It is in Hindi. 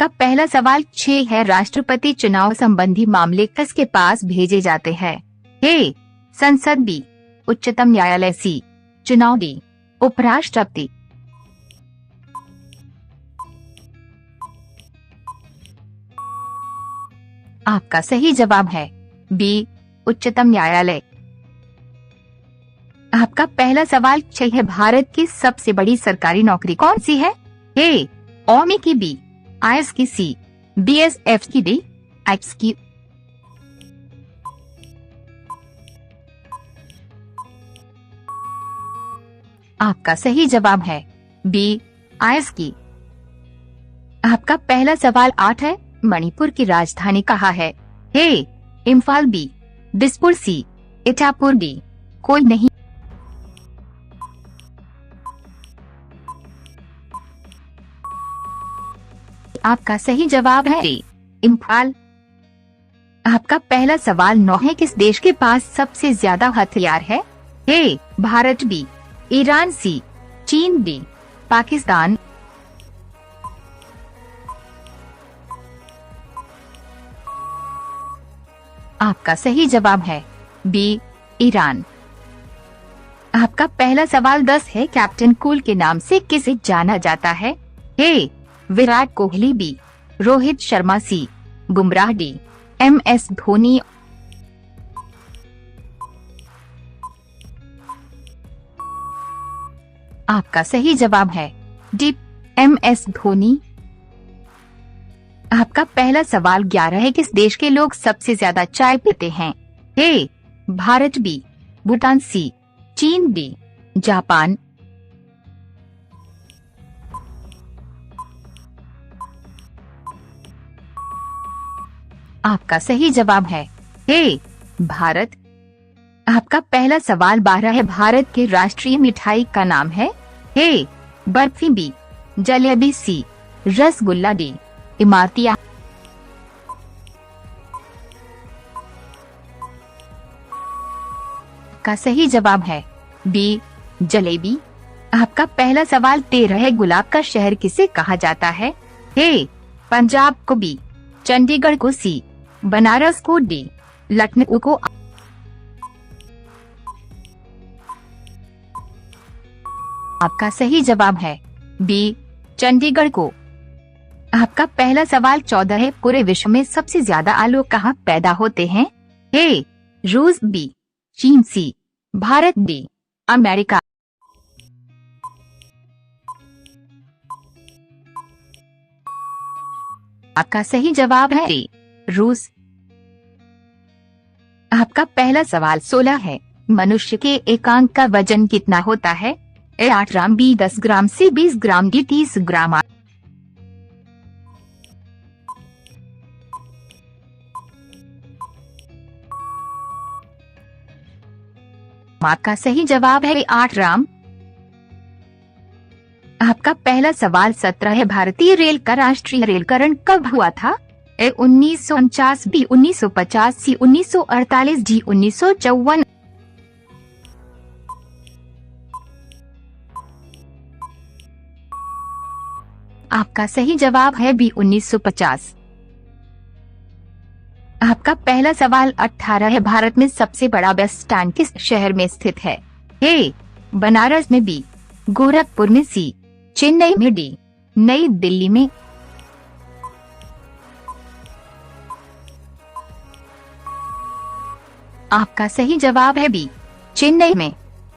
आपका पहला सवाल 6 है। राष्ट्रपति चुनाव संबंधी मामले किसके पास भेजे जाते हैं? ए संसद, बी उच्चतम न्यायालय, सी चुनाव, डी उपराष्ट्रपति। आपका सही जवाब है बी उच्चतम न्यायालय। आपका पहला सवाल 6 है। भारत की सबसे बड़ी सरकारी नौकरी कौन सी है? ए आर्मी की, बी आईएएस की, सी बीएसएफ की, डी एक्स की। आपका सही जवाब है बी आईएएस की। आपका पहला सवाल 8 है। मणिपुर की राजधानी कहाँ है? ए इम्फाल, बी दिसपुर, सी इटापुर, डी कोई नहीं। आपका सही जवाब है डी इम्फाल। आपका पहला सवाल 9 है। किस देश के पास सबसे ज्यादा हथियार है? ए भारत, बी ईरान, सी चीन, डी पाकिस्तान। आपका सही जवाब है बी ईरान। आपका पहला सवाल 10 है। कैप्टन कूल के नाम से किसे जाना जाता है? ए विराट कोहली, बी रोहित शर्मा, सी बुमराह, डी एमएस धोनी। आपका सही जवाब है डी एमएस धोनी। आपका पहला सवाल 11 है। किस देश के लोग सबसे ज्यादा चाय पीते हैं? ए भारत, बी भूटान, सी चीन, डी जापान। आपका सही जवाब है ए भारत। आपका पहला सवाल 12 है। भारत के राष्ट्रीय मिठाई का नाम है? ए बर्फी, बी जलेबी, सी रसगुल्ला, डी इमरतियां। का सही जवाब है बी जलेबी। आपका पहला सवाल 13 है। गुलाब का शहर किसे कहा जाता है? ए पंजाब को, बी चंडीगढ़ को, सी बनारस को, डी लखनऊ को। आपका सही जवाब है बी चंडीगढ़ को। आपका पहला सवाल 14 है। पूरे विश्व में सबसे ज्यादा आलू कहाँ पैदा होते हैं? ए रूस, बी चीन, सी भारत, डी अमेरिका। आपका सही जवाब है ए रूस। आपका पहला सवाल 16 है। मनुष्य के एकांक का वजन कितना होता है? ए 8 ग्राम, बी 10 ग्राम, सी 20 ग्राम, डी 30 ग्राम। आपका सही जवाब है 8 ग्राम। आपका पहला सवाल 17 है। भारतीय रेल का राष्ट्रीयकरण कब हुआ था? ए 1949, बी 1950, सी 1948, डी 1954। आपका सही जवाब है बी 1950। आपका पहला सवाल 18 है। भारत में सबसे बड़ा बस स्टैंड किस शहर में स्थित है? ए बनारस में, बी गोरखपुर में, सी चेन्नई में, डी नई दिल्ली में। आपका सही जवाब है बी चेन्नई में।